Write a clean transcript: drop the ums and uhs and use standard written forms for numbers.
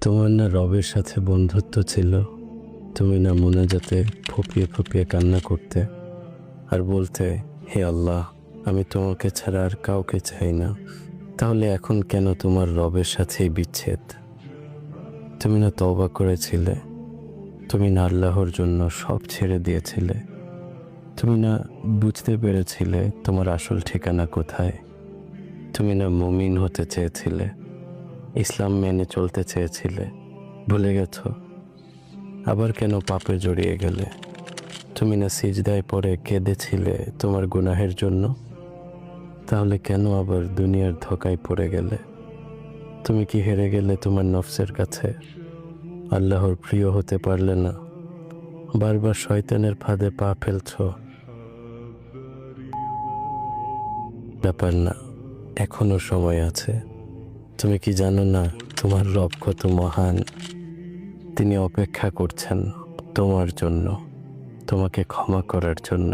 তোমার না রবের সাথে বন্ধুত্ব ছিল? তুমি না মোনাজাতে ফুঁপিয়ে ফুঁপিয়ে কান্না করতে আর বলতে, হে আল্লাহ, আমি তোমাকে ছাড়া আর কাউকে চাই না। তাহলে এখন কেন তোমার রবের সাথেই বিচ্ছেদ? তুমি না তওবা করেছিলে? তুমি না আল্লাহর জন্য সব ছেড়ে দিয়েছিলে? তুমি না বুঝতে পেরেছিলে তোমার আসল ঠিকানা কোথায়? তুমি না মুমিন হতে চেয়েছিলে, ইসলাম মেনে চলতে চেয়েছিলে? ভুলে গেছো? আবার কেন পাপে জড়িয়ে গেলে? তুমি না সিজদায় পড়ে কেঁদেছিলে তোমার গুনাহের জন্য? তাহলে কেন আবার দুনিয়ার ধোঁকায় পড়ে গেলে? তুমি কি হেরে গেলে তোমার নফসের কাছে? আল্লাহর প্রিয় হতে পারলে না? বারবার শয়তানের ফাঁদে পা ফেলছো? ব্যাপার না, এখনো সময় আছে। তুমি কি জানো না তোমার রব কত মহান? তিনি অপেক্ষা করছেন তোমার জন্য, তোমাকে ক্ষমা করার জন্য।